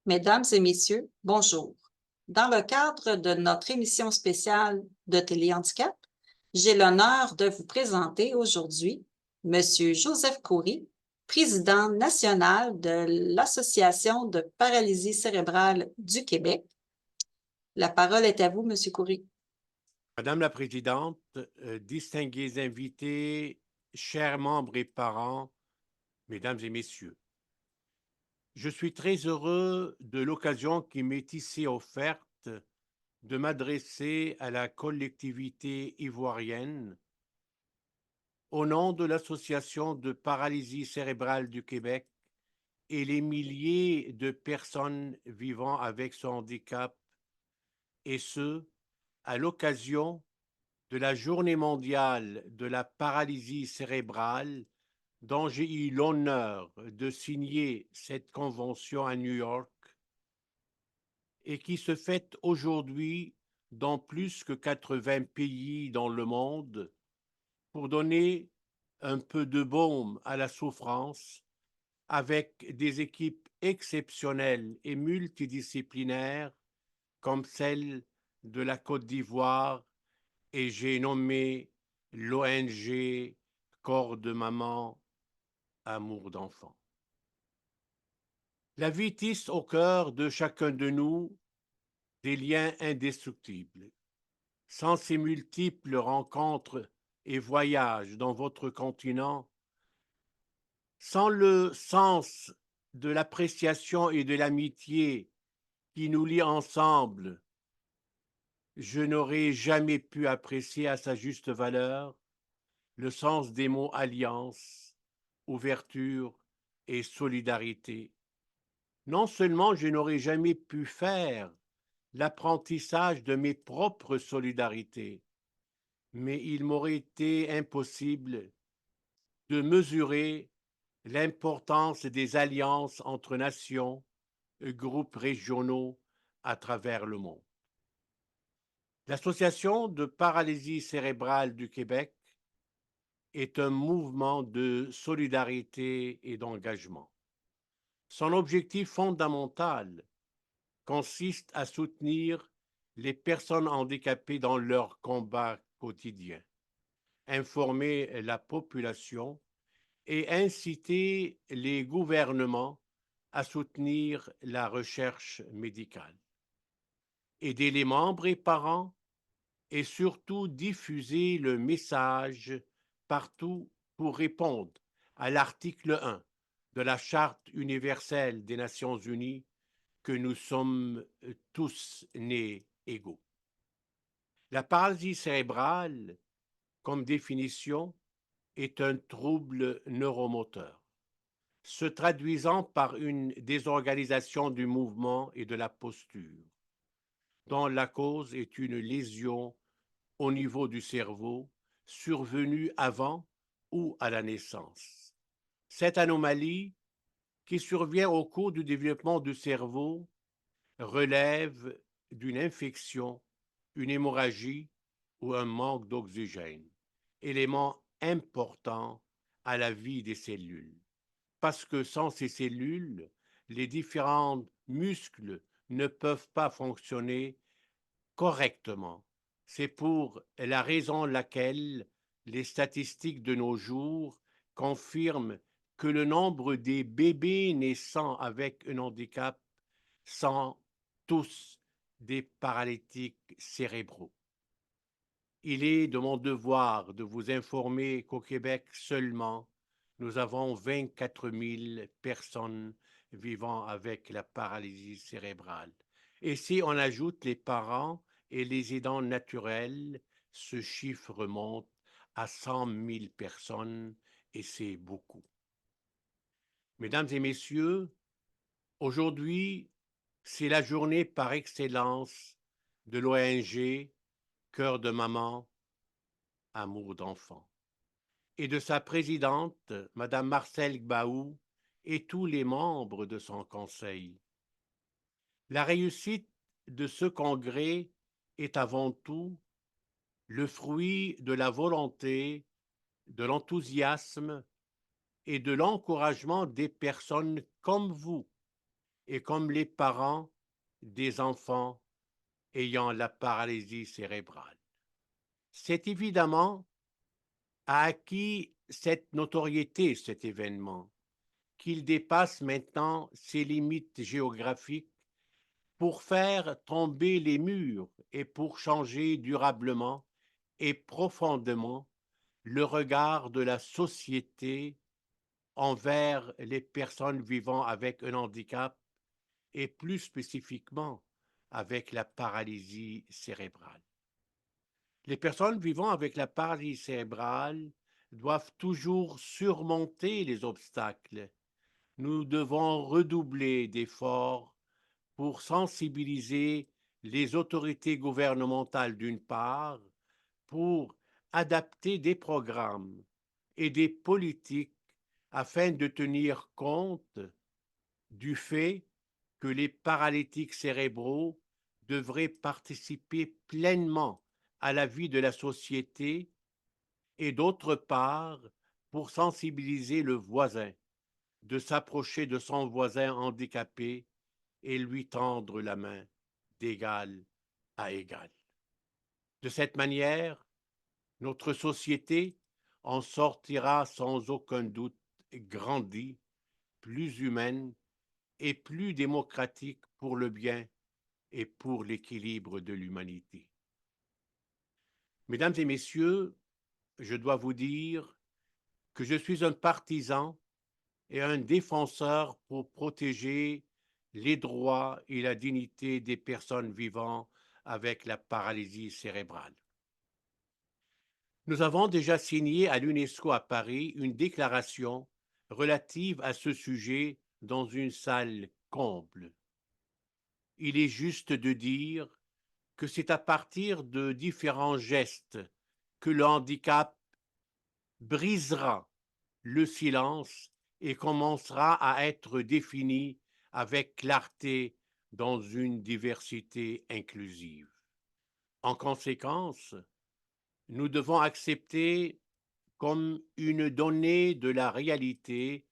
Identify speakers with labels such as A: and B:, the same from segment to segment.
A: Mesdames et messieurs, bonjour. Dans le cadre de notre émission spéciale de Téléhandicap, j'ai l'honneur de vous présenter aujourd'hui Monsieur Joseph Coury, président national de l'Association de paralysie cérébrale du Québec. La parole est à vous, Monsieur Coury.
B: Madame la Présidente, distingués invités, chers membres et parents, Mesdames et Messieurs, je suis très heureux de l'occasion qui m'est ici offerte de m'adresser à la collectivité ivoirienne au nom de l'Association de paralysie cérébrale du Québec et les milliers de personnes vivant avec ce handicap, et ce, à l'occasion de la Journée mondiale de la paralysie cérébrale dont j'ai eu l'honneur de signer cette convention à New York et qui se fête aujourd'hui dans plus que 80 pays dans le monde pour donner un peu de baume à la souffrance avec des équipes exceptionnelles et multidisciplinaires comme celle de la Côte d'Ivoire, et j'ai nommé l'ONG Corps de maman, amour d'enfant. La vie tisse au cœur de chacun de nous des liens indestructibles. Sans ces multiples rencontres et voyages dans votre continent, sans le sens de l'appréciation et de l'amitié qui nous lie ensemble, je n'aurais jamais pu apprécier à sa juste valeur le sens des mots alliance, ouverture et solidarité. Non seulement je n'aurais jamais pu faire l'apprentissage de mes propres solidarités, mais il m'aurait été impossible de mesurer l'importance des alliances entre nations, groupes régionaux à travers le monde. L'Association de paralysie cérébrale du Québec est un mouvement de solidarité et d'engagement. Son objectif fondamental consiste à soutenir les personnes handicapées dans leur combat quotidien, informer la population et inciter les gouvernements à soutenir la recherche médicale, aider les membres et parents et surtout diffuser le message partout pour répondre à l'article 1 de la Charte universelle des Nations unies que nous sommes tous nés égaux. La paralysie cérébrale, comme définition, est un trouble neuromoteur, se traduisant par une désorganisation du mouvement et de la posture, dont la cause est une lésion au niveau du cerveau survenue avant ou à la naissance. Cette anomalie, qui survient au cours du développement du cerveau, relève d'une infection, une hémorragie ou un manque d'oxygène, élément important à la vie des cellules. Parce que sans ces cellules, les différents muscles ne peuvent pas fonctionner correctement. C'est pour la raison laquelle les statistiques de nos jours confirment que le nombre des bébés naissant avec un handicap sont tous des paralytiques cérébraux. Il est de mon devoir de vous informer qu'au Québec seulement, nous avons 24 000 personnes vivant avec la paralysie cérébrale. Et si on ajoute les parents et les aidants naturels, ce chiffre remonte à 100 000 personnes et c'est beaucoup. Mesdames et messieurs, aujourd'hui, c'est la journée par excellence de l'ONG Cœur de maman, amour d'enfant, et de sa présidente, Madame Marcel Gbaou, et tous les membres de son conseil. La réussite de ce congrès est avant tout le fruit de la volonté, de l'enthousiasme et de l'encouragement des personnes comme vous et comme les parents des enfants ayant la paralysie cérébrale. C'est évidemment a acquis cette notoriété, cet événement, qu'il dépasse maintenant ses limites géographiques pour faire tomber les murs et pour changer durablement et profondément le regard de la société envers les personnes vivant avec un handicap et plus spécifiquement avec la paralysie cérébrale. Les personnes vivant avec la paralysie cérébrale doivent toujours surmonter les obstacles. Nous devons redoubler d'efforts pour sensibiliser les autorités gouvernementales d'une part, pour adapter des programmes et des politiques afin de tenir compte du fait que les paralytiques cérébraux devraient participer pleinement à la vie de la société et d'autre part pour sensibiliser le voisin de s'approcher de son voisin handicapé et lui tendre la main d'égal à égal. De cette manière, notre société en sortira sans aucun doute grandie, plus humaine et plus démocratique pour le bien et pour l'équilibre de l'humanité. Mesdames et messieurs, je dois vous dire que je suis un partisan et un défenseur pour protéger les droits et la dignité des personnes vivant avec la paralysie cérébrale. Nous avons déjà signé à l'UNESCO à Paris une déclaration relative à ce sujet dans une salle comble. Il est juste de dire que c'est à partir de différents gestes que le handicap brisera le silence et commencera à être défini avec clarté dans une diversité inclusive. En conséquence, nous devons accepter comme une donnée de la réalité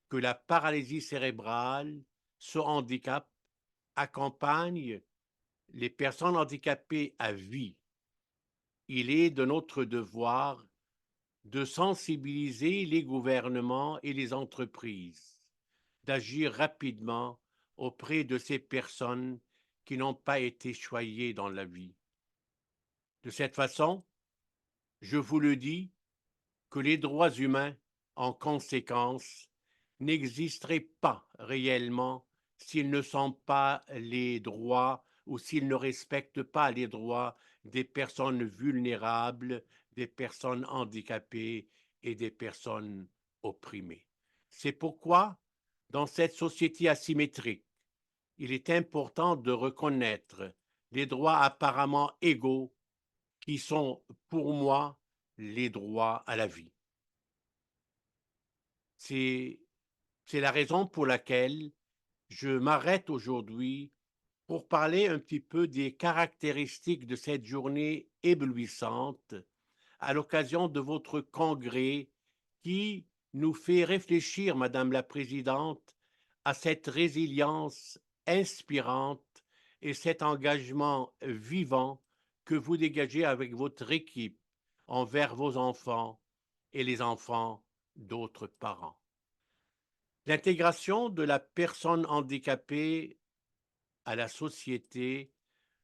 B: que la paralysie cérébrale, ce handicap, accompagne les personnes handicapées à vie. Il est de notre devoir de sensibiliser les gouvernements et les entreprises, d'agir rapidement auprès de ces personnes qui n'ont pas été choyées dans la vie. De cette façon, je vous le dis, que les droits humains, en conséquence, n'existeraient pas réellement s'ils ne sont pas les droits ou s'ils ne respectent pas les droits des personnes vulnérables, des personnes handicapées et des personnes opprimées. C'est pourquoi, dans cette société asymétrique, il est important de reconnaître les droits apparemment égaux qui sont, pour moi, les droits à la vie. C'est la raison pour laquelle je m'arrête aujourd'hui pour parler un petit peu des caractéristiques de cette journée éblouissante à l'occasion de votre congrès qui nous fait réfléchir, Madame la Présidente, à cette résilience inspirante et cet engagement vivant que vous dégagez avec votre équipe envers vos enfants et les enfants d'autres parents. L'intégration de la personne handicapée à la société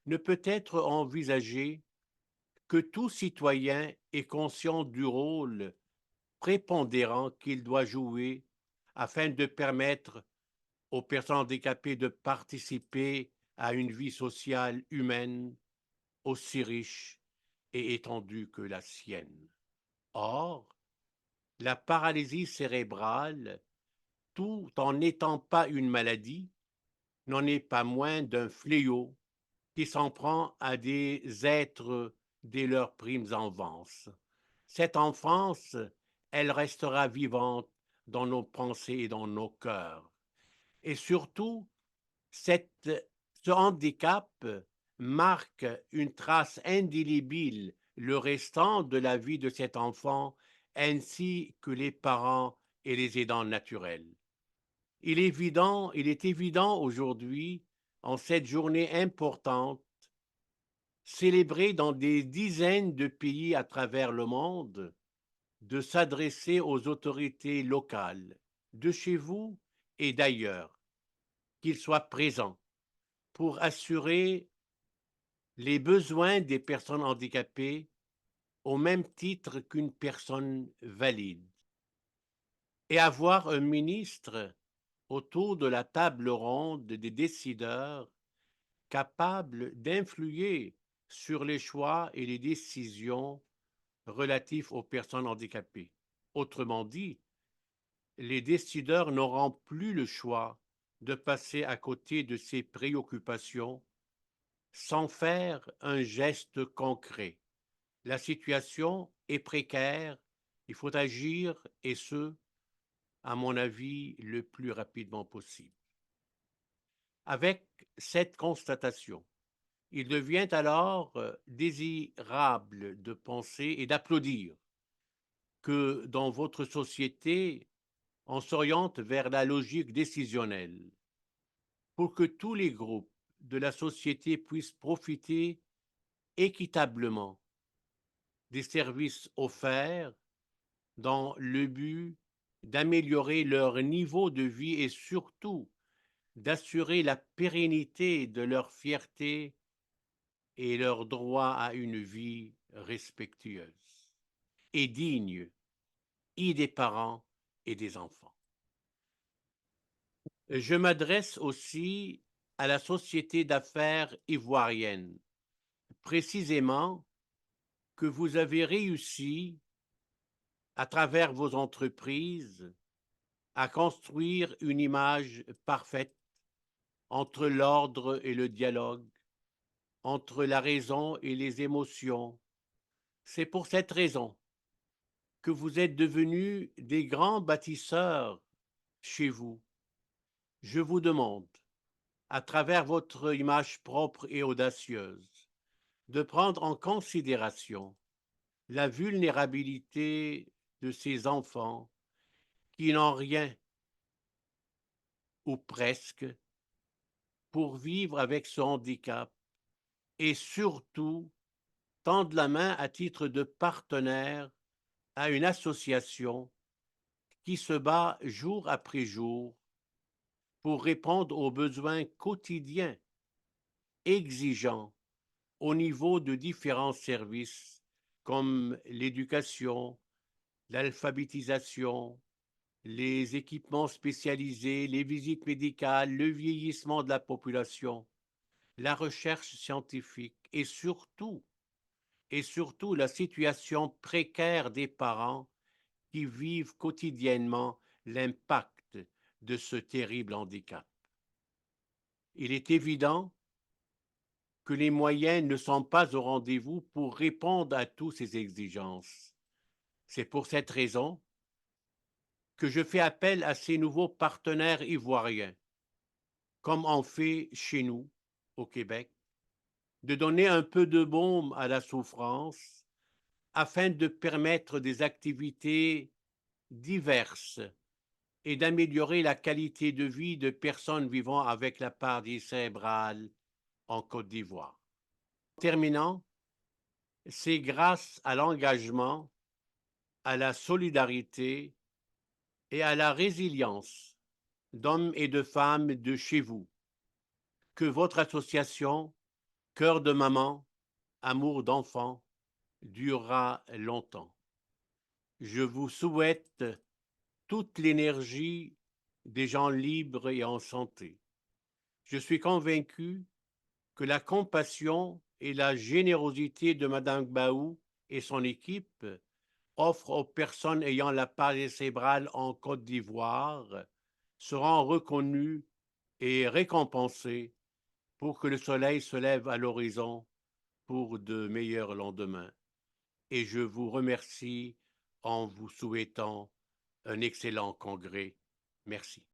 B: ne peut être envisagée que tout citoyen est conscient du rôle prépondérant qu'il doit jouer afin de permettre aux personnes handicapées de participer à une vie sociale humaine aussi riche et étendue que la sienne. Or, la paralysie cérébrale, tout en n'étant pas une maladie, n'en est pas moins d'un fléau qui s'en prend à des êtres dès leurs primes enfances. Cette enfance, elle restera vivante dans nos pensées et dans nos cœurs. Et surtout, ce handicap marque une trace indélébile le restant de la vie de cet enfant, ainsi que les parents et les aidants naturels. Il est évident aujourd'hui, en cette journée importante, célébrée dans des dizaines de pays à travers le monde, de s'adresser aux autorités locales, de chez vous et d'ailleurs, qu'ils soient présents pour assurer les besoins des personnes handicapées au même titre qu'une personne valide. Et avoir un ministre autour de la table ronde des décideurs capable d'influer sur les choix et les décisions relatifs aux personnes handicapées. Autrement dit, les décideurs n'auront plus le choix de passer à côté de ces préoccupations sans faire un geste concret. La situation est précaire, il faut agir et ce, à mon avis, le plus rapidement possible. Avec cette constatation, il devient alors désirable de penser et d'applaudir que dans votre société, on s'oriente vers la logique décisionnelle pour que tous les groupes de la société puissent profiter équitablement des services offerts dans le but d'améliorer leur niveau de vie et surtout d'assurer la pérennité de leur fierté et leur droit à une vie respectueuse et digne, y des parents et des enfants. Je m'adresse aussi à la société d'affaires ivoirienne, précisément que vous avez réussi, à travers vos entreprises, à construire une image parfaite entre l'ordre et le dialogue, entre la raison et les émotions. C'est pour cette raison que vous êtes devenus des grands bâtisseurs chez vous. Je vous demande, à travers votre image propre et audacieuse, de prendre en considération la vulnérabilité de ces enfants qui n'ont rien, ou presque, pour vivre avec ce handicap et surtout tendre la main à titre de partenaire à une association qui se bat jour après jour pour répondre aux besoins quotidiens, exigeants, au niveau de différents services comme l'éducation, l'alphabétisation, les équipements spécialisés, les visites médicales, le vieillissement de la population, la recherche scientifique et surtout la situation précaire des parents qui vivent quotidiennement l'impact de ce terrible handicap. Il est évident que les moyens ne sont pas au rendez-vous pour répondre à toutes ces exigences. C'est pour cette raison que je fais appel à ces nouveaux partenaires ivoiriens, comme on fait chez nous, au Québec, de donner un peu de baume à la souffrance afin de permettre des activités diverses et d'améliorer la qualité de vie de personnes vivant avec la paralysie cérébrale en Côte d'Ivoire. En terminant, c'est grâce à l'engagement, à la solidarité et à la résilience d'hommes et de femmes de chez vous que votre association Cœur de maman, amour d'enfant durera longtemps. Je vous souhaite toute l'énergie des gens libres et en santé. Je suis convaincu que la compassion et la générosité de Madame Gbaou et son équipe offrent aux personnes ayant la paralysie cérébrale en Côte d'Ivoire seront reconnues et récompensées pour que le soleil se lève à l'horizon pour de meilleurs lendemains. Et je vous remercie en vous souhaitant un excellent congrès. Merci.